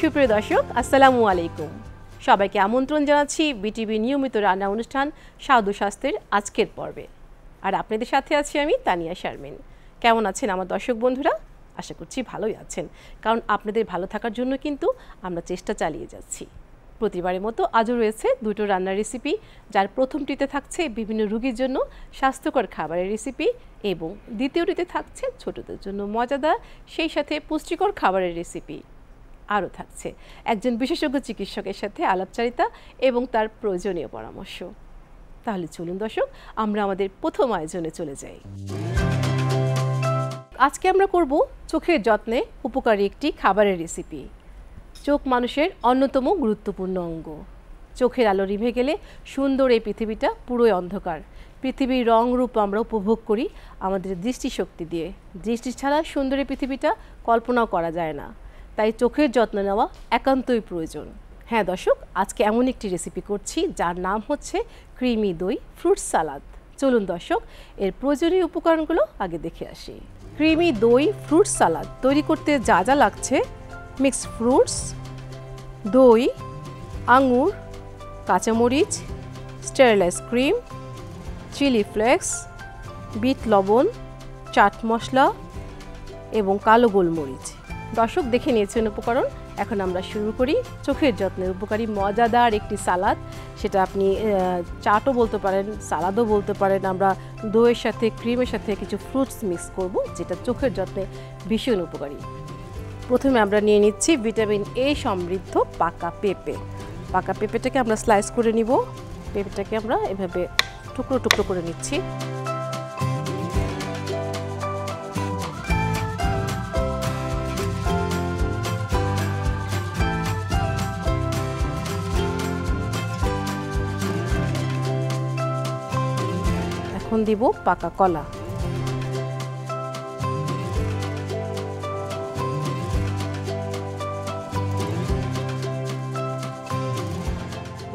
সুপ্রিয় দর্শক, আসসালামু আলাইকুম। সবাইকে আমন্ত্রণ জানাচ্ছি বিটিভি নিয়মিত রান্না অনুষ্ঠান স্বাদ ও স্বাস্থ্যের আজকের পর্বে। আর আপনাদের সাথে আছি আমি তানিয়া শারমিন। কেমন আছেন আমার দর্শক বন্ধুরা? আশা করছি ভালোই আছেন, কারণ আপনাদের ভালো থাকার জন্য কিন্তু আমরা চেষ্টা চালিয়ে যাচ্ছি। প্রতিবারের মতো আজও রয়েছে দুটো রান্নার রেসিপি, যার প্রথমটিতে থাকছে বিভিন্ন রোগীর জন্য স্বাস্থ্যকর খাবারের রেসিপি এবং দ্বিতীয়টিতে থাকছে ছোটদের জন্য মজাদার সেই সাথে পুষ্টিকর খাবারের রেসিপি। আরও থাকছে একজন বিশেষজ্ঞ চিকিৎসকের সাথে আলাপচারিতা এবং তার প্রয়োজনীয় পরামর্শ। তাহলে চলুন দর্শক, আমরা আমাদের প্রথম আয়োজনে চলে যাই। আজকে আমরা করব চোখের যত্নে উপকারী একটি খাবারের রেসিপি। চোখ মানুষের অন্যতম গুরুত্বপূর্ণ অঙ্গ। চোখের আলো নিভে গেলে সুন্দর এই পৃথিবীটা পুরোই অন্ধকার। পৃথিবীর রং রূপ আমরা উপভোগ করি আমাদের দৃষ্টিশক্তি দিয়ে। দৃষ্টি ছাড়া সুন্দর এই পৃথিবীটা কল্পনাও করা যায় না। তাই চোখের যত্ন নেওয়া একান্তই প্রয়োজন। হ্যাঁ দর্শক, আজকে এমন একটি রেসিপি করছি যার নাম হচ্ছে ক্রিমি দই ফ্রুট সালাদ। চলুন দর্শক, এর প্রয়োজনীয় উপকরণগুলো আগে দেখে আসি। ক্রিমি দই ফ্রুট সালাদ তৈরি করতে যা যা লাগছে: মিক্সড ফ্রুটস, দই, আঙুর, কাঁচামরিচ, স্টেরিলাইজ ক্রিম, চিলি ফ্লেক্স, বিট লবণ, চাট মশলা এবং কালো গোলমরিচ। দর্শক দেখে নিয়েছেন উপকরণ। এখন আমরা শুরু করি চোখের যত্নের উপকারী মজাদার একটি সালাদ। সেটা আপনি চাটও বলতে পারেন, সালাদও বলতে পারেন। আমরা দইয়ের সাথে ক্রিমের সাথে কিছু ফ্রুটস মিক্স করব, যেটা চোখের যত্নে ভীষণ উপকারী। প্রথমে আমরা নিয়ে নিচ্ছি ভিটামিন এ সমৃদ্ধ পাকা পেঁপে। পাকা পেঁপেটাকে আমরা স্লাইস করে নিব। পেঁপেটাকে আমরা এভাবে টুকরো টুকরো করে নিচ্ছি। এখন দিব পাকা কলা।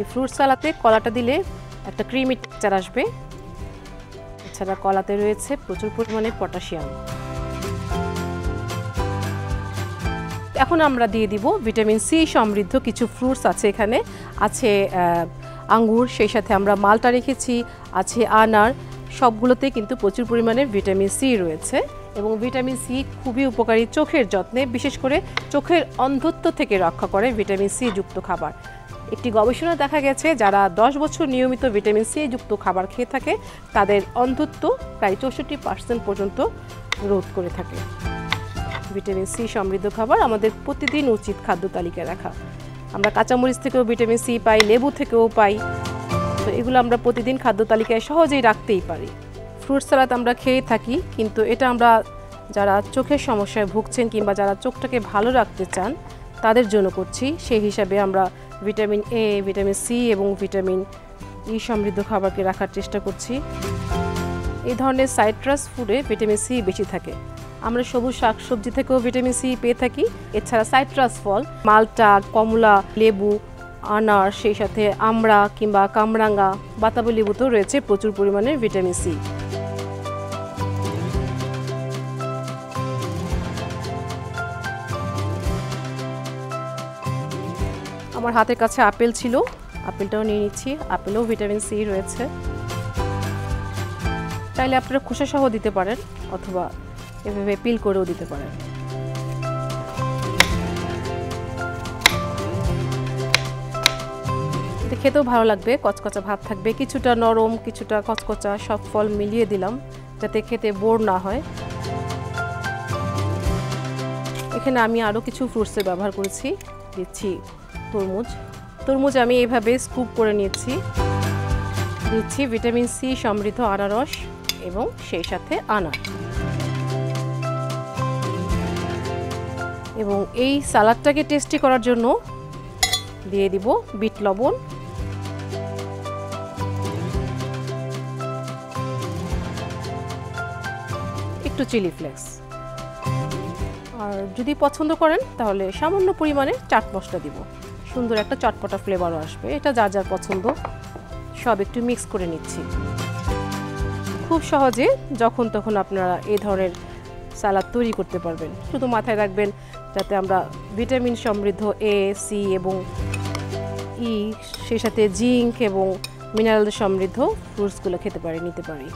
এই ফ্রুট সালাদে কলাটা দিলে একটা ক্রিমি টেক্সচার আসবে। এছাড়া কলাতে রয়েছে প্রচুর পরিমাণে পটাশিয়াম। এখন আমরা দিয়ে দিব ভিটামিন সি সমৃদ্ধ কিছু ফ্রুটস আছে। এখানে আছে আঙ্গুর, সেই সাথে আমরা মালটা রেখেছি, আছে আনার। সবগুলোতে কিন্তু প্রচুর পরিমাণে ভিটামিন সি রয়েছে এবং ভিটামিন সি খুবই উপকারী চোখের যত্নে। বিশেষ করে চোখের অন্ধত্ব থেকে রক্ষা করে ভিটামিন সি যুক্ত খাবার। একটি গবেষণা দেখা গেছে, যারা 10 বছর নিয়মিত ভিটামিন সি যুক্ত খাবার খেয়ে থাকে তাদের অন্ধত্ব প্রায় 64% পর্যন্ত রোধ করে থাকে। ভিটামিন সি সমৃদ্ধ খাবার আমাদের প্রতিদিন উচিত খাদ্য তালিকায় রাখা। আমরা কাঁচামরিচ থেকেও ভিটামিন সি পাই, লেবু থেকেও পাই। তো এগুলো আমরা প্রতিদিন খাদ্য তালিকায় সহজেই রাখতেই পারি। ফ্রুট সালাদ আমরা খেয়ে থাকি, কিন্তু এটা আমরা যারা চোখের সমস্যায় ভুগছেন কিংবা যারা চোখটাকে ভালো রাখতে চান তাদের জন্য করছি। সেই হিসাবে আমরা ভিটামিন এ, ভিটামিন সি এবং ভিটামিন ই সমৃদ্ধ খাবারকে রাখার চেষ্টা করছি। এই ধরনের সাইট্রাস ফুডে ভিটামিন সি বেশি থাকে। আমরা সবুজ শাকসবজি থেকেও ভিটামিন সি পেয়ে থাকি। এছাড়া সাইট্রাস ফল, মালটা, কমলা, লেবু, আনার, সেই সাথে আমড়া কিংবা কামরাঙ্গা, বাতাবি লেবুতেও রয়েছে প্রচুর পরিমাণে ভিটামিন সি। আমার হাতের কাছে আপেল ছিল, আপেলটাও নিয়ে নিচ্ছি। আপেলেও ভিটামিন সি রয়েছে। চাইলে আপনারা খোসা সহ দিতে পারেন অথবা এভাবে পিল করেও দিতে পারেন। খেতেও ভালো লাগবে, কচকচা ভাব থাকবে, কিছুটা নরম কিছুটা কচকচা, সব ফল মিলিয়ে দিলাম যাতে খেতে বোর না হয়। এখানে আমি আরও কিছু ফ্রুটসের ব্যবহার করেছি। দিচ্ছি তরমুজ। তরমুজ আমি এইভাবে স্কুপ করে নিয়েছি। দিচ্ছি ভিটামিন সি সমৃদ্ধ আনারস এবং সেই সাথে আনার। এবং এই সালাদটাকে টেস্টি করার জন্য দিয়ে দিব বিট লবণ, একটু চিলি ফ্লেক্স। আর যদি পছন্দ করেন তাহলে সামান্য পরিমাণে চাট মশলা দিব। সুন্দর একটা চটপটা ফ্লেভারও আসবে। এটা যার যার পছন্দ। সব একটু মিক্স করে নিচ্ছি। খুব সহজে যখন তখন আপনারা এই ধরনের সালাদ তৈরি করতে পারবেন। শুধু মাথায় রাখবেন যাতে আমরা ভিটামিন সমৃদ্ধ এ, সি এবং ই, সেই সাথে জিঙ্ক এবং মিনারেল সমৃদ্ধ ফ্রুটসগুলো নিতে পারি।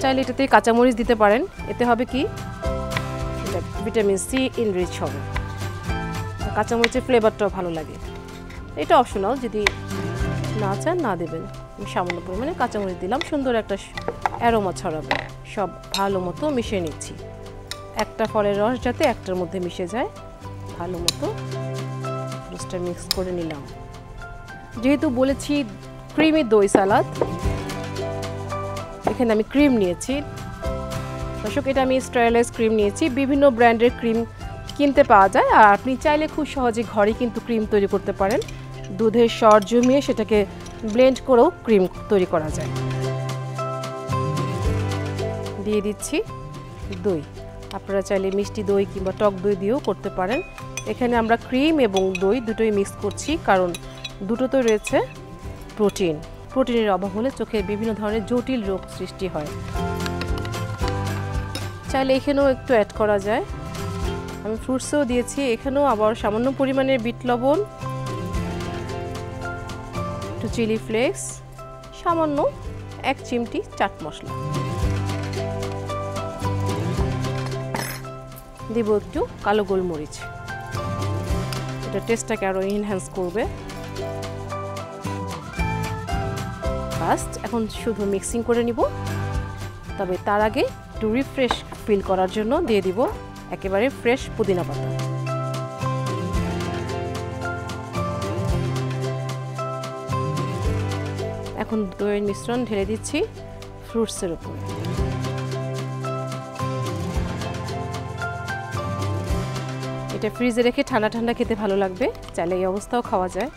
চাইলে এটাতে কাঁচামরিচ দিতে পারেন, এতে হবে কি এটা ভিটামিন সি ইনরিচ হবে, কাঁচামরিচের ফ্লেভারটাও ভালো লাগে। এটা অপশনাল, যদি না চান না দেবেন। আমি সামান্য পরিমাণে কাঁচামরিচ দিলাম, সুন্দর একটা অ্যারোমা ছড়াবে। সব ভালো মতো মিশিয়ে নিচ্ছি, একটা ফলের রস যাতে একটার মধ্যে মিশে যায়, ভালো মতো ফ্রুটসটা মিক্স করে নিলাম। যেহেতু বলেছি ক্রিমি দই সালাদ, এখানে আমি ক্রিম নিয়েছি। দর্শক, এটা আমি স্টেরিলাইজ ক্রিম নিয়েছি। বিভিন্ন ব্র্যান্ডের ক্রিম কিনতে পাওয়া যায়, আর আপনি চাইলে খুব সহজে ঘরে কিন্তু ক্রিম তৈরি করতে পারেন। দুধের সর জমিয়ে সেটাকে ব্লেন্ড করেও ক্রিম তৈরি করা যায়। দিয়ে দিচ্ছি দই, আপনারা চাইলে মিষ্টি দই কিংবা টক দই দিয়েও করতে পারেন। এখানে আমরা ক্রিম এবং দই দুটোই মিক্স করছি, কারণ দুটোতে রয়েছে প্রোটিন। প্রোটিনের অভাব হলে চোখে বিভিন্ন ধরনের জটিল রোগ সৃষ্টি হয়। চাইলে এখানেও একটু অ্যাড করা যায়। আমি ফ্রুটসও দিয়েছি, এখানেও আবার সামান্য পরিমাণের বিট লবণ, একটু চিলি ফ্লেক্স, সামান্য 1 চিমটি চাট মশলা দিব, একটু কালো গোলমরিচ, এটা টেস্টটাকে আরও এনহ্যান্স করবে। ফার্স্ট এখন শুধু মিক্সিং করে নিব, তবে তার আগে একটু রিফ্রেশ ফিল করার জন্য দিয়ে দিব একেবারে ফ্রেশ পুদিনা পাতা। এখন দইয়ের মিশ্রণ ঢেলে দিচ্ছি ফ্রুটসের উপরে। এটা ফ্রিজে রেখে ঠান্ডা ঠান্ডা খেতে ভালো লাগবে, চাইলে এই অবস্থাও খাওয়া যায়।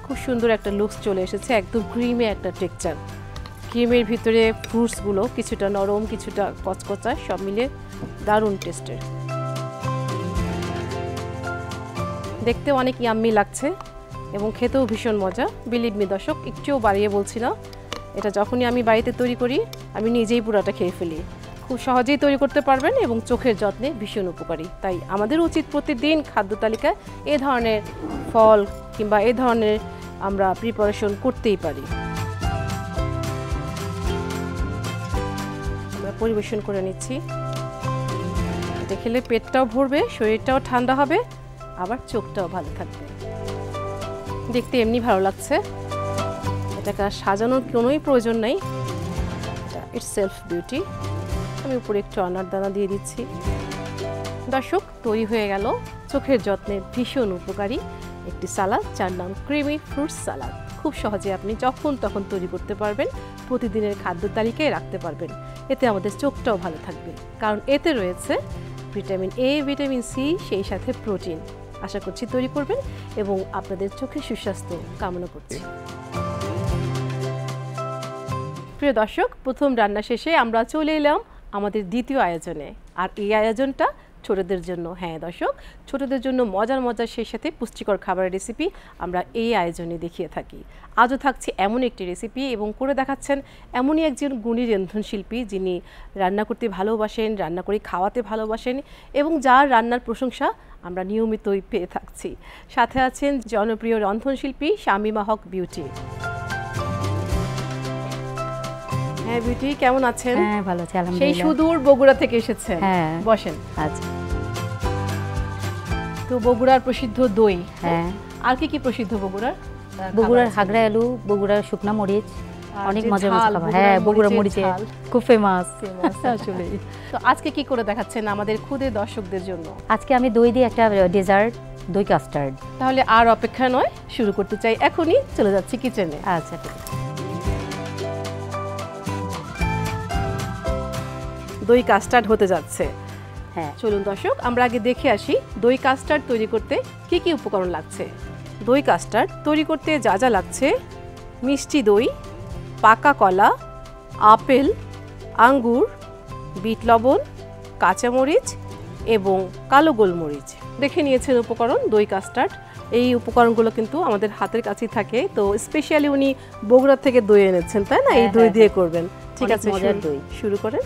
খুব সুন্দর একটা লুকস চলে এসেছে, একদম ক্রিমে একটা টেক্সচার। ক্রিমের ভিতরে ফ্রুটসগুলো কিছুটা নরম, কিছুটা কচকচা, সব মিলে দারুণ টেস্টের। দেখতে অনেক ইয়াম্মি লাগছে এবং খেতেও ভীষণ মজা। বিলিভ মি দর্শক, একটুও বাড়িয়ে বলছি না। এটা যখনই আমি বাড়িতে তৈরি করি আমি নিজেই পুরোটা খেয়ে ফেলি। খুব সহজেই তৈরি করতে পারবেন এবং চোখের যত্নে ভীষণ উপকারী। তাই আমাদের উচিত প্রতিদিন খাদ্য তালিকায় এ ধরনের ফল কিংবা এ ধরনের আমরা প্রিপারেশন করতেই পারি। আমরা পরিবেশন করে নিচ্ছি। এটা খেলে পেটটাও ভরবে, শরীরটাও ঠান্ডা হবে, আবার চোখটাও ভালো থাকবে। দেখতে এমনি ভালো লাগছে, এটাকে সাজানোর কোনোই প্রয়োজন নেই, এটা ইটস সেলফ বিউটি। আমি উপরে একটু আনারদানা দিয়ে দিচ্ছি। দর্শক, তৈরি হয়ে গেল চোখের যত্নে ভীষণ উপকারী একটি সালাদ, যার নাম ক্রিমি ফ্রুটস সালাদ। খুব সহজে আপনি যখন তখন তৈরি করতে পারবেন, প্রতিদিনের খাদ্য তালিকায় রাখতে পারবেন। এতে আমাদের চোখটাও ভালো থাকবে, কারণ এতে রয়েছে ভিটামিন এ, ভিটামিন সি, সেই সাথে প্রোটিন। আশা করছি তৈরি করবেন এবং আপনাদের চোখের সুস্বাস্থ্য কামনা করছি। প্রিয় দর্শক, প্রথম রান্না শেষে আমরা চলে এলাম আমাদের দ্বিতীয় আয়োজনে, আর এই আয়োজনটা ছোটদের জন্য। হ্যাঁ দর্শক, ছোটদের জন্য মজার মজার সেই সাথে পুষ্টিকর খাবারের রেসিপি আমরা এই আয়োজনে দেখিয়ে থাকি। আজও থাকছে এমন একটি রেসিপি এবং করে দেখাচ্ছেন এমনই একজন গুণী রন্ধনশিল্পী, যিনি রান্না করতে ভালোবাসেন, রান্না করে খাওয়াতে ভালোবাসেন এবং যার রান্নার প্রশংসা আমরা নিয়মিতই পেয়ে থাকছি। সাথে আছেন জনপ্রিয় রন্ধনশিল্পী শামীমা হক বিউটি। হ্যাঁ বিউটি, কেমন আছেন? হ্যাঁ ভালো আছি আলহামদুলিল্লাহ। সেই সুদূর বগুড়া থেকে এসেছেন। হ্যাঁ বসেন। আচ্ছা, তো বগুড়ার প্রসিদ্ধ দই, হ্যাঁ। আর কি কি প্রসিদ্ধ বগুড়ার? বগুড়ার হাগড়া আলু, বগুড়ার শুকনা মরিচ, অনেক যে মজার ঝাল, খাবার। হ্যাঁ, বগুড়া মরিচের মরিচের ঝাল। খুব ফেমাস। আসলে তো আজকে কি করে দেখাচ্ছেন আমাদের ক্ষুদে দর্শকদের জন্য? আজকে আমি দই দিয়ে একটা ডেজার্ট, দই কাস্টার্ড। তাহলে আর অপেক্ষা নয়, শুরু করতে চাই এখনই। চলে যাচ্ছি কিচেনে। আচ্ছা ঠিক আছে। দই কাস্টার্ড হতে যাচ্ছে। হ্যাঁ চলুন দর্শক, আমরা আগে দেখে আসি দই কাস্টার্ড তৈরি করতে কি কি উপকরণ লাগছে। দই কাস্টার্ড তৈরি করতে যা যা লাগছে: মিষ্টি দই, পাকা কলা, আপেল, আঙ্গুর, বিট লবণ, কাঁচামরিচ এবং কালো গোলমরিচ। দেখে নিয়েছেন উপকরণ দই কাস্টার্ড। এই উপকরণগুলো কিন্তু আমাদের হাতের কাছেই থাকে। তো স্পেশালি উনি বগুড়া থেকে দই এনেছেন, তাই না? এই দই দিয়ে করবেন। ঠিক আছে, মজার দই। শুরু করেন।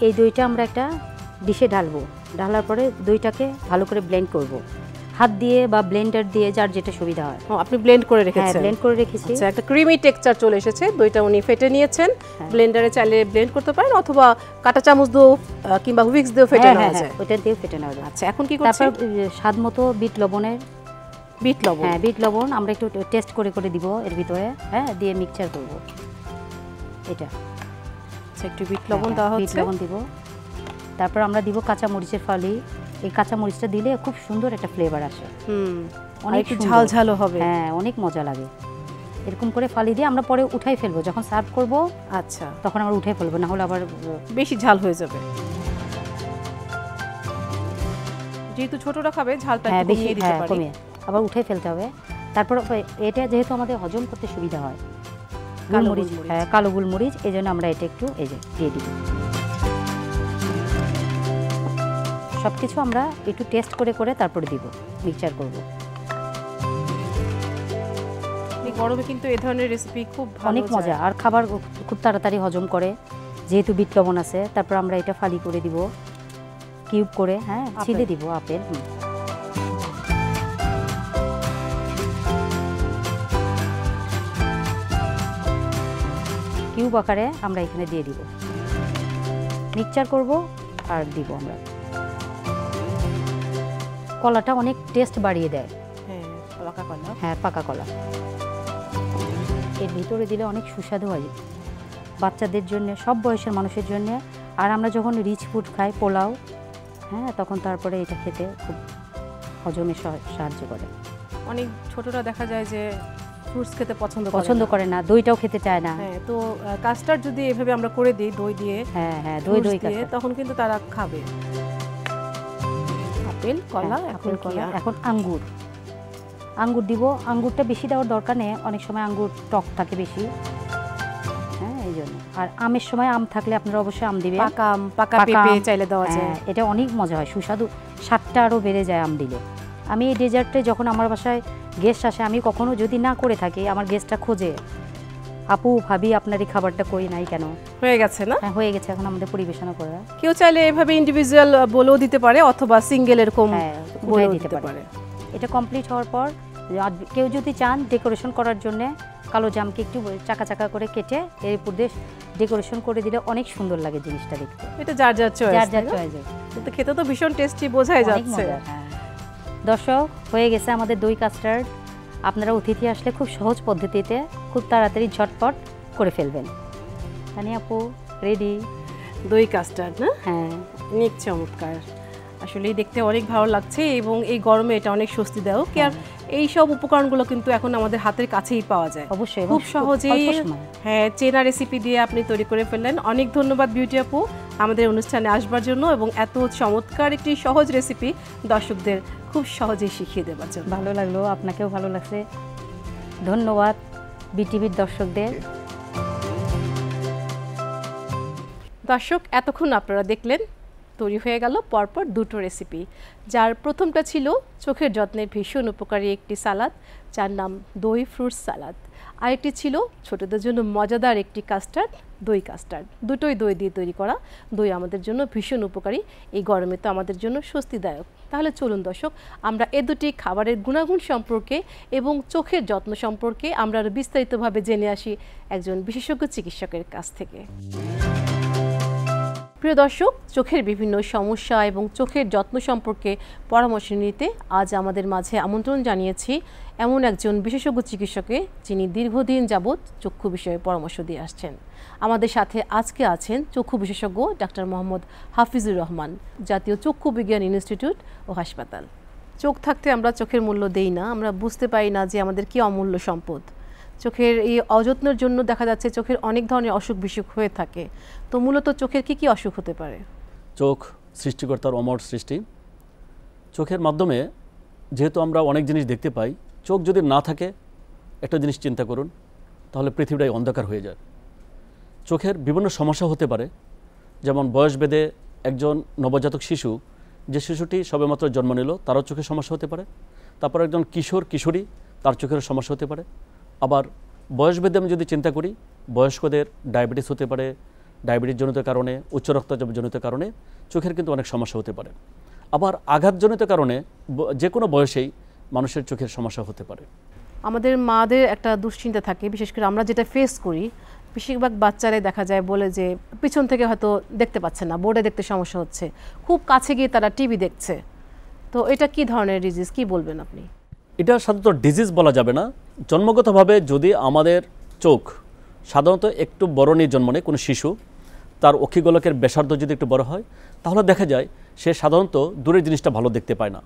এই দইটা আমরা একটা ডিশে ঢালবো, ঢালার পরে দইটাকে ভালো করে ব্লেন্ড করব। হাত দিয়ে বা ব্লেন্ডার দিয়ে যার যেটা সুবিধা হয়। আপনি ব্লেন্ড করে হ্যাঁ, রেখেছেন? ব্লেন্ড করে রেখেছি। আচ্ছা, একটা ক্রিমি টেক্সচার চলে এসেছে। দইটা উনি ফেটে নিয়েছেন, ব্লেন্ডারে চাইলে ব্লেন্ড করতে পারেন অথবা কাঁটা চামচ দিয়ে কিংবা হুইক্স দিয়ে ফেটে নেওয়া যায়। ওটা দিয়ে ফেটে নেওয়া যায়। আচ্ছা, এখন কি করছেন? তারপর স্বাদ মতো বিট লবণের বিট লবণ। হ্যাঁ, বিট লবণ আমরা একটু টেস্ট করে করে দিব এর ভিতরে। হ্যাঁ, দিয়ে মিক্সচার করব এটা। আচ্ছা, একটু বিট লবণ দেওয়া বিট হচ্ছে। লবণ দিব। তারপর আমরা দিব কাঁচা মরিচের ফালি। এই কাঁচা মরিচটা দিলে খুব সুন্দর একটা ফ্লেভার আসে। অনেক ঝাল ঝালও হবে। হ্যাঁ, অনেক মজা লাগে। এরকম করে ফালি দিয়ে আমরা পরে উঠাই ফেলবো, যখন সার্ভ করব। আচ্ছা, তখন আমরা উঠাই ফেলবো, না হলে আবার বেশি ঝাল হয়ে যাবে। যেহেতু ছোটরা খাবে, ঝালটা একটু বেশি কমিয়ে দিতে পারি। কমিয়ে আবার উঠাই ফেলতে হবে। তারপর এটা যেহেতু আমাদের হজম করতে সুবিধা হয়, গোলমরিচ, হ্যাঁ, কালো গোলমরিচ, এই জন্য আমরা এটা একটু এই যে দিয়ে দিব। সব কিছু আমরা একটু টেস্ট করে করে তারপরে দিব, মিক্সচার করব। এই গরমে কিন্তু এই ধরনের রেসিপি খুব ভালো, অনেক মজা, আর খাবার খুব তাড়াতাড়ি হজম করে যেহেতু বিট লবণ আছে। তারপর আমরা এটা ফালি করে দিব, কিউব করে, হ্যাঁ, ছিলে দিব আপেল। কিউব আকারে আমরা এখানে দিয়ে দিব, মিক্সচার করব আর দিব আমরা। কলাটা অনেক টেস্ট বাড়িয়ে দেয়। হ্যাঁ, পাকা কলা। হ্যাঁ, পাকা কলা এর ভিতরে দিলে অনেক সুস্বাদু হয় বাচ্চাদের জন্য, সব বয়সের মানুষের জন্য। আর আমরা যখন রিচ ফুড খাই, পোলাও, হ্যাঁ, তখন তারপরে এটা খেতে খুব হজমে সাহায্য করে। অনেক ছোটরা দেখা যায় যে ফ্রুটস খেতে পছন্দ করে না, দইটাও খেতে চায় না। হ্যাঁ, তো কাস্টার্ড যদি এভাবে আমরা করে দিই দই দিয়ে, হ্যাঁ, দই দিয়ে, তখন কিন্তু তারা খাবে। আপেল, কলা, এখন আঙ্গুর দিব। আঙ্গুরটা বেশি দেওয়ার দরকার নেই, অনেক সময় আঙ্গুর টক থাকে বেশি, হ্যাঁ, এই জন্য। আর আমের সময় আম থাকলে আপনারা অবশ্যই আম দিবেন। পাকা পেঁপে চাইলে দেওয়া যায়। এটা অনেক মজা হয়, সুস্বাদু, স্বাদটা আরও বেড়ে যায় আম দিলে। আমি এই ডেজার্টে যখন আমার বাসায় গেস্ট আসে, আমি কখনো যদি না করে থাকি, আমার গেস্টটা খোঁজে, আপু, ভাবি, আপনার এই খাবারটা কই নাই কেন? হয়ে গেছে না? হ্যাঁ, হয়ে গেছে, এখন আমাদের পরিবেশনা করে। কেউ চাইলে এভাবে ইন্ডিভিজুয়াল বলেও দিতে পারে অথবা সিঙ্গেল এরকম বলেও দিতে পারে। এটা কমপ্লিট হওয়ার পর কেউ যদি চান ডেকোরেশন করার জন্য কালো জামকে একটু চাকা চাকা করে কেটে এর উপর দিয়ে ডেকোরেশন করে দিলে অনেক সুন্দর লাগে জিনিসটা দেখতে। এটা যার যার চয়েস। কিন্তু খেতে তো ভীষণ টেস্টি, বোঝাই যাচ্ছে। দর্শক, হয়ে গেছে আমাদের দই কাস্টার্ড। আপনারা অতিথি আসলে খুব সহজ পদ্ধতিতে খুব তাড়াতাড়ি ঝটপট করে ফেলবেন। তানিয়া আপু, রেডি দই কাস্টার্ড না? হ্যাঁ, অনেক চমৎকার, আসলে দেখতে অনেক ভালো লাগছে এবং এই গরমে এটা অনেক স্বস্তিদায়ক। আর এই সব উপকরণগুলো কিন্তু এখন আমাদের হাতের কাছেই পাওয়া যায়, অবশ্যই খুব সহজেই। হ্যাঁ, চেনা রেসিপি দিয়ে আপনি তৈরি করে ফেললেন। অনেক ধন্যবাদ বিউটি আপু আমাদের অনুষ্ঠানে আসবার জন্য এবং এত চমৎকার একটি সহজ রেসিপি দর্শকদের খুব সহজেই শিখিয়ে দেওয়ার জন্য। ভালো লাগলো, আপনাকেও ভালো লাগছে। ধন্যবাদ বিটিভির দর্শকদের। দর্শক, এতক্ষণ আপনারা দেখলেন তৈরি হয়ে গেল পরপর দুটো রেসিপি, যার প্রথমটা ছিল চোখের যত্নের ভীষণ উপকারী একটি সালাদ, যার নাম দই ফ্রুট সালাদ। আরেকটি ছিল ছোটদের জন্য মজাদার একটি কাস্টার্ড, দই কাস্টার্ড। দুটোই দই দিয়ে তৈরি করা। দই আমাদের জন্য ভীষণ উপকারী, এই গরমে তো আমাদের জন্য স্বস্তিদায়ক। তাহলে চলুন দর্শক, আমরা এ দুটি খাবারের গুণাগুণ সম্পর্কে এবং চোখের যত্ন সম্পর্কে আমরা আরও বিস্তারিতভাবে জেনে আসি একজন বিশেষজ্ঞ চিকিৎসকের কাছ থেকে। প্রিয় দর্শক, চোখের বিভিন্ন সমস্যা এবং চোখের যত্ন সম্পর্কে পরামর্শ নিতে আজ আমাদের মাঝে আমন্ত্রণ জানিয়েছি এমন একজন বিশেষজ্ঞ চিকিৎসকে, যিনি দীর্ঘদিন যাবৎ চক্ষু বিষয়ে পরামর্শ দিয়ে আসছেন। আমাদের সাথে আজকে আছেন চক্ষু বিশেষজ্ঞ ডাক্তার মোহাম্মদ হাফিজুর রহমান, জাতীয় চক্ষু বিজ্ঞান ইনস্টিটিউট ও হাসপাতাল। চোখ থাকতে আমরা চোখের মূল্য দেই না, আমরা বুঝতে পারি না যে আমাদের কি অমূল্য সম্পদ। চোখের এই অযত্নের জন্য দেখা যাচ্ছে চোখের অনেক ধরনের অসুখ বিসুখ হয়ে থাকে। তো মূলত চোখের কি কি অসুখ হতে পারে? চোখ সৃষ্টিকর্তার অমর সৃষ্টি। চোখের মাধ্যমে যেহেতু আমরা অনেক জিনিস দেখতে পাই, চোখ যদি না থাকে, একটা জিনিস চিন্তা করুন, তাহলে পৃথিবীটাই অন্ধকার হয়ে যায়। চোখের বিভিন্ন সমস্যা হতে পারে, যেমন বয়সভেদে একজন নবজাতক শিশু, যে শিশুটি সবেমাত্র জন্ম নিল, তারও চোখের সমস্যা হতে পারে। তারপর একজন কিশোর কিশোরী, তার চোখের সমস্যা হতে পারে। আবার বয়সভেদে আমি যদি চিন্তা করি, বয়স্কদের ডায়াবেটিস হতে পারে, ডায়াবেটিস জনিত কারণে, উচ্চ রক্তচাপ জনিত কারণে চোখের কিন্তু অনেক সমস্যা হতে পারে। আবার আঘাতজনিত কারণে যে কোনো বয়সেই মানুষের চোখের সমস্যা হতে পারে। আমাদের মাদের একটা দুশ্চিন্তা থাকে, বিশেষ করে আমরা যেটা ফেস করি, বেশিরভাগ বাচ্চারাই দেখা যায় বলে যে পিছন থেকে হয়তো দেখতে পাচ্ছে না, বোর্ডে দেখতে সমস্যা হচ্ছে, খুব কাছে গিয়ে তারা টিভি দেখছে। তো এটা কি ধরনের ডিজিজ, কি বলবেন আপনি? এটা সাধারণত ডিজিজ বলা যাবে না। জন্মগতভাবে যদি আমাদের চোখ সাধারণত একটু বড় নিয়ে জন্ম নেয় কোনো শিশু, তার অক্ষিগোলকের ব্যাসার্ধ যদি একটু বড় হয়, তাহলে দেখা যায় সে সাধারণত দূরের জিনিসটা ভালো দেখতে পায় না।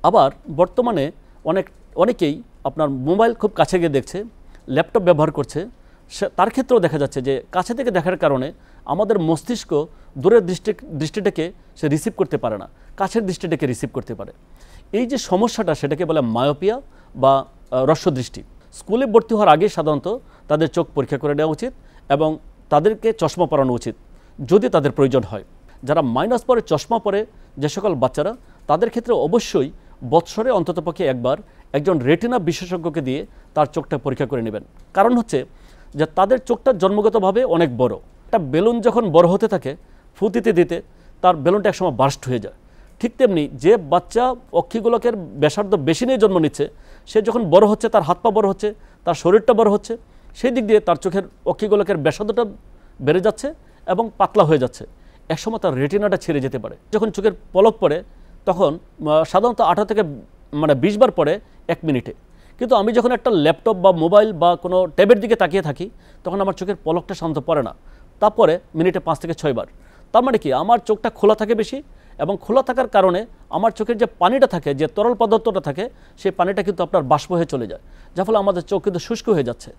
আবার বর্তমানে অনেকেই আপনার মোবাইল খুব কাছে গিয়ে দেখছে, ল্যাপটপ ব্যবহার করছে, তার ক্ষেত্রেও দেখা যাচ্ছে যে কাছে থেকে দেখার কারণে আমাদের মস্তিষ্ক দূরের দৃষ্টিটাকে সে রিসিভ করতে পারে না, কাছের দৃষ্টিটাকে রিসিভ করতে পারে। এই যে সমস্যাটা, সেটাকে বলে মায়োপিয়া বা হ্রস্বদৃষ্টি। স্কুলে ভর্তি হওয়ার আগে সাধারণত তাদের চোখ পরীক্ষা করে নেওয়া উচিত এবং তাদেরকে চশমা পরানো উচিত যদি তাদের প্রয়োজন হয়। যারা মাইনাস পরে চশমা পরে যে সকল বাচ্চারা, তাদের ক্ষেত্রে অবশ্যই বৎসরে অন্ততপক্ষে একবার একজন রেটিনা বিশেষজ্ঞকে দিয়ে তার চোখটা পরীক্ষা করে নেবেন। কারণ হচ্ছে যে তাদের চোখটা জন্মগতভাবে অনেক বড়। একটা বেলুন যখন বড় হতে থাকে, ফু দিতে দিতে তার বেলুনটা একসময় বার্স্ট হয়ে যায়। ঠিক তেমনি যে বাচ্চা অক্ষিগোলকের ব্যাসার্ধ বেশি নিয়ে জন্ম নিচ্ছে, সে যখন বড় হচ্ছে, তার হাত পা বড় হচ্ছে, তার শরীরটা বড় হচ্ছে, সেই দিক দিয়ে তার চোখের অক্ষিগোলকের ব্যাসার্ধটা বেড়ে যাচ্ছে এবং পাতলা হয়ে যাচ্ছে। একসময় তার রেটিনাটা ছেড়ে যেতে পারে। যখন চোখের পলক পড়ে তখন সাধারণত 18 থেকে 20 বার পড়ে 1 মিনিটে। কিন্তু আমি যখন একটা ল্যাপটপ বা মোবাইল বা কোনো ট্যাবের দিকে তাকিয়ে থাকি, তখন আমার চোখের পলকটা সাধারণত পড়ে না, তারপরে মিনিটে 5 থেকে 6 বার। তার মানে কি, আমার চোখটা খোলা থাকে বেশি, এবং খোলা থাকার কারণে আমার চোখের যে পানিটা থাকে, যে তরল পদার্থটা থাকে, সেই পানিটা কিন্তু আপনার বাষ্প হয়ে চলে যায়, যার ফলে আমাদের চোখ কিন্তু শুষ্ক হয়ে যাচ্ছে।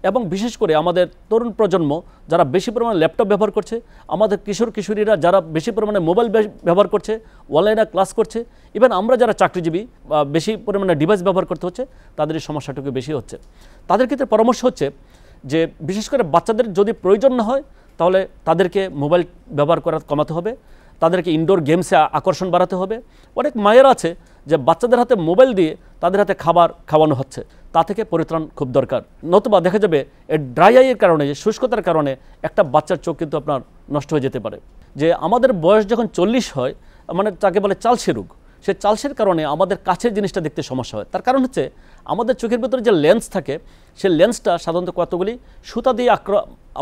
এবং বিশেষ করে আমাদের তরুণ প্রজন্ম যারা বেশি পরিমাণে ল্যাপটপ ব্যবহার করছে, আমাদের কিশোর কিশোরীরা যারা বেশি পরিমাণে মোবাইল ব্যবহার করছে, অনলাইনে ক্লাস করছে, ইভেন আমরা যারা চাকরিজীবী বা বেশি পরিমাণে ডিভাইস ব্যবহার করতে হচ্ছে, তাদের এই সমস্যাটুকু বেশি হচ্ছে। তাদের ক্ষেত্রে পরামর্শ হচ্ছে যে বিশেষ করে বাচ্চাদের যদি প্রয়োজন না হয়, তাহলে তাদেরকে মোবাইল ব্যবহার করা কমাতে হবে, তাদেরকে ইনডোর গেমসে আকর্ষণ বাড়াতে হবে। অনেক মায়ের আছে যে বাচ্চাদের হাতে মোবাইল দিয়ে তাদের হাতে খাবার খাওয়ানো হচ্ছে, তা থেকে পরিত্রাণ খুব দরকার। নতুবা দেখা যাবে এই ড্রাই আইয়ের কারণে, যে শুষ্কতার কারণে একটা বাচ্চার চোখ কিন্তু আপনার নষ্ট হয়ে যেতে পারে। যে আমাদের বয়স যখন 40 হয়, মানে তাকে বলে চালসে রোগ, সেই চালসের কারণে আমাদের কাছের জিনিসটা দেখতে সমস্যা হয়। তার কারণ হচ্ছে আমাদের চোখের ভেতরে যে লেন্স থাকে, সেই লেন্সটা সাধারণত কতগুলি সুতা দিয়ে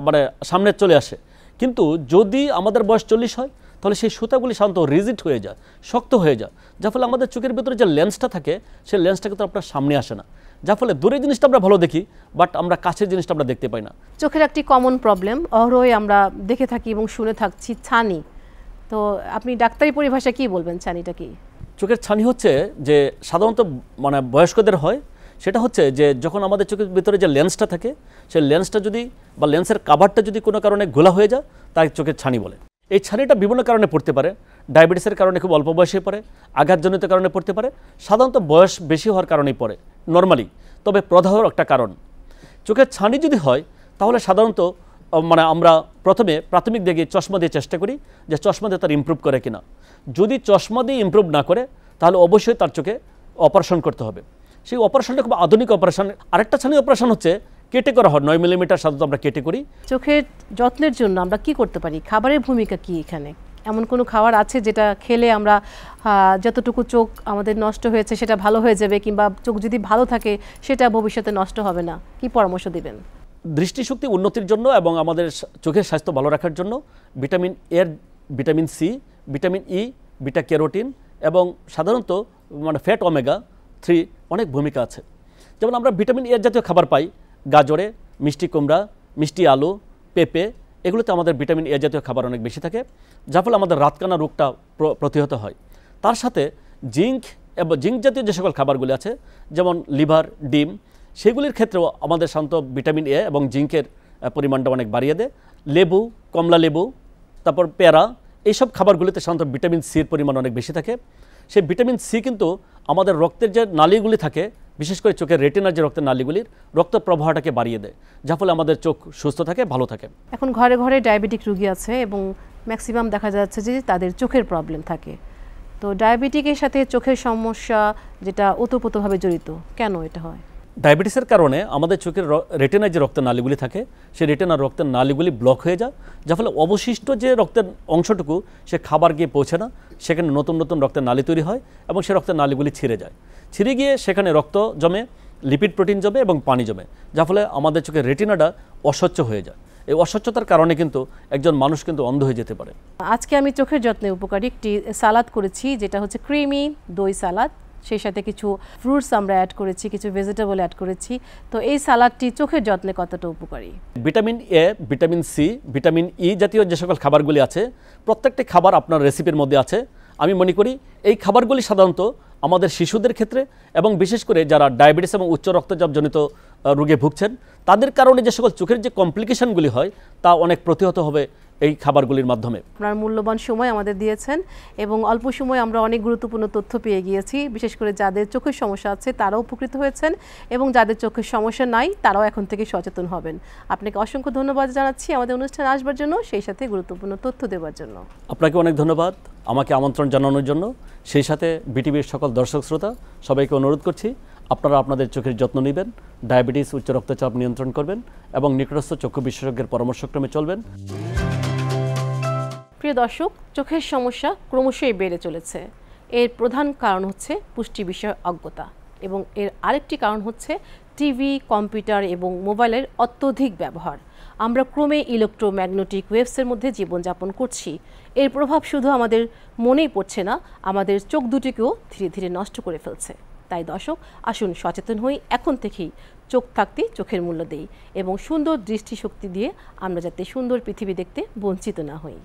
মানে সামনে চলে আসে। কিন্তু যদি আমাদের বয়স 40 হয়, তাহলে সেই সুতাগুলি সাধারণত রিজিড হয়ে যায়, শক্ত হয়ে যায়, যার ফলে আমাদের চোখের ভেতরে যে লেন্সটা থাকে, সেই লেন্সটা কিন্তু আপনার সামনে আসে না, যার ফলে দূরের জিনিসটা আমরা ভালো দেখি, বাট আমরা কাছের জিনিসটা আমরা দেখতে পাই না। চোখের একটি কমন প্রবলেম অহরহই আমরা দেখে থাকি এবং শুনে থাকছি, ছানি। তো আপনি ডাক্তারি পরিভাষায় কি বলবেন, ছানিটা কি? চোখের ছানি হচ্ছে যে সাধারণত মানে বয়স্কদের হয়, সেটা হচ্ছে যে যখন আমাদের চোখের ভিতরে যে লেন্সটা থাকে, সেই লেন্সটা যদি বা লেন্সের কাভারটা যদি কোনো কারণে ঘোলা হয়ে যায়, তাই চোখের ছানি বলে। এই ছানিটা বিভিন্ন কারণে পড়তে পারে। ডায়াবেটিসের কারণে খুব অল্প বয়সে পড়ে, আঘাতজনিত কারণে পড়তে পারে, সাধারণত বয়স বেশি হওয়ার কারণেই পড়ে নর্মালি। তবে প্রদাহ একটা কারণ। চোখের ছানি যদি হয়, তাহলে সাধারণত মানে আমরা প্রথমে প্রাথমিক দিকে চশমা দিয়ে চেষ্টা করি যে চশমা দিয়ে তার ইমপ্রুভ করে কিনা। যদি চশমা দিয়ে ইমপ্রুভ না করে, তাহলে অবশ্যই তার চোখে অপারেশন করতে হবে। সেই অপারেশনটা খুব আধুনিক অপারেশন। আরেকটা ছানি অপারেশন হচ্ছে কেটে করা হয়, 9 মিলিমিটার সাধারণত আমরা কেটে করি। চোখের যত্নের জন্য আমরা কি করতে পারি? খাবারের ভূমিকা কি এখানে? এমন কোনো খাবার আছে যেটা খেলে আমরা যতটুকু চোখ আমাদের নষ্ট হয়েছে সেটা ভালো হয়ে যাবে, কিংবা চোখ যদি ভালো থাকে সেটা ভবিষ্যতে নষ্ট হবে না? কি পরামর্শ দিবেন? দৃষ্টিশক্তি উন্নতির জন্য এবং আমাদের চোখের স্বাস্থ্য ভালো রাখার জন্য ভিটামিন এর vitamin C, vitamin E, beta carotene এবং সাধারণত মানে ফ্যাট ওমেগা 3 অনেক ভূমিকা আছে। যেমন আমরা ভিটামিন এর জাতীয় খাবার পাই গাজরে, মিষ্টি কুমড়া, মিষ্টি আলু, পেঁপে, এগুলোতে আমাদের ভিটামিন এ জাতীয় খাবার অনেক বেশি থাকে, যার ফলে আমাদের রাতকানা রোগটা প্রতিহত হয়। তার সাথে জিঙ্ক এবং জিঙ্ক জাতীয় যে সকল খাবারগুলি আছে, যেমন লিভার, ডিম, সেগুলির ক্ষেত্রেও আমাদের সাধারণত ভিটামিন এ এবং জিঙ্কের পরিমাণটা অনেক বাড়িয়ে দেয়। লেবু, কমলা লেবু, তারপর পেয়ারা, এইসব খাবারগুলিতে সাধারণত ভিটামিন সির পরিমাণ অনেক বেশি থাকে। সেই ভিটামিন সি কিন্তু আমাদের রক্তের যে নালীগুলি থাকে, বিশেষ করে চোখের রেটিনার যে রক্তের নালীগুলির রক্ত প্রবাহটাকে বাড়িয়ে দেয়, যার ফলে আমাদের চোখ সুস্থ থাকে, ভালো থাকে। এখন ঘরে ঘরে ডায়াবেটিক রোগী আছে এবং ম্যাক্সিমাম দেখা যাচ্ছে যে তাদের চোখের প্রবলেম থাকে। তো ডায়াবেটিকের সাথে চোখের সমস্যা যেটা ওতপ্রোতভাবে জড়িত, কেন এটা হয়? ডায়াবেটিসের কারণে আমাদের চোখের রেটিনায় যে রক্তের নালীগুলি থাকে সেই রেটিনার রক্তের নালীগুলি ব্লক হয়ে যায়, যার ফলে অবশিষ্ট যে রক্তের অংশটুকু সে খাবার গিয়ে পৌঁছে না, সেখানে নতুন নতুন রক্তের নালী তৈরি হয় এবং সে রক্তের নালীগুলি ছিঁড়ে যায়। ছিঁড়ে গিয়ে সেখানে রক্ত জমে, লিপিড প্রোটিন জমে এবং পানি জমে, যার ফলে আমাদের চোখের রেটিনাটা অস্বচ্ছ হয়ে যায়। এই অস্বচ্ছতার কারণে কিন্তু একজন মানুষ কিন্তু অন্ধ হয়ে যেতে পারে। আজকে আমি চোখের যত্নে উপকারী একটি সালাদ করেছি, যেটা হচ্ছে ক্রিমি দই সালাদ। সেই সাথে কিছু ফ্রুটস আমরা অ্যাড করেছি, কিছু ভেজিটেবল অ্যাড করেছি। তো এই সালাদটি চোখের যত্নে কতটা উপকারী? Vitamin A, vitamin C, vitamin E জাতীয় যে সকল খাবারগুলি আছে, প্রত্যেকটি খাবার আপনার রেসিপির মধ্যে আছে। আমি মনে করি এই খাবারগুলি সাধারণত আমাদের শিশুদের ক্ষেত্রে এবং বিশেষ করে যারা ডায়াবেটিস এবং উচ্চ রক্তচাপজনিত রোগে ভুগছেন, তাদের কারণে যে সকল চোখের যে কমপ্লিকেশনগুলি হয় তা অনেক প্রতিহত হবে এই খাবারগুলির মাধ্যমে। আপনার মূল্যবান সময় আমাদের দিয়েছেন এবং অল্প সময়ে আমরা অনেক গুরুত্বপূর্ণ তথ্য পেয়ে গিয়েছি। বিশেষ করে যাদের চোখের সমস্যা আছে তারাও উপকৃত হয়েছেন এবং যাদের চোখের সমস্যা নাই তারাও এখন থেকে সচেতন হবেন। আপনাকে অসংখ্য ধন্যবাদ জানাচ্ছি আমাদের অনুষ্ঠানে আসবার জন্য, সেই সাথে গুরুত্বপূর্ণ তথ্য দেওয়ার জন্য। আপনাকে অনেক ধন্যবাদ আমাকে আমন্ত্রণ জানানোর জন্য। সেই সাথে বিটিভির সকল দর্শক শ্রোতা সবাইকে অনুরোধ করছি, আপনারা আপনাদের চোখের যত্ন নেবেন, ডায়াবেটিস উচ্চ রক্তচাপ নিয়ন্ত্রণ করবেন এবং নিকটস্থ চক্ষু বিশেষজ্ঞের পরামর্শক্রমে চলবেন। প্রিয় দর্শক, চোখের সমস্যা ক্রমশই বেড়ে চলেছে। এর প্রধান কারণ হচ্ছে পুষ্টি বিষয়ে অজ্ঞতা এবং এর আরেকটি কারণ হচ্ছে টিভি, কম্পিউটার এবং মোবাইলের অত্যধিক ব্যবহার। আমরা ক্রমে ইলেকট্রোম্যাগনেটিক ওয়েভসের মধ্যে জীবনযাপন করছি। এর প্রভাব শুধু আমাদের মনেই পড়ছে না, আমাদের চোখ দুটিকেও ধীরে ধীরে নষ্ট করে ফেলছে। তাই দর্শক, আসুন সচেতন হই, এখন থেকেই চোখ থাকতে চোখের মূল্য দেই এবং সুন্দর দৃষ্টিশক্তি দিয়ে আমরা যাতে সুন্দর পৃথিবী দেখতে বঞ্চিত না হই।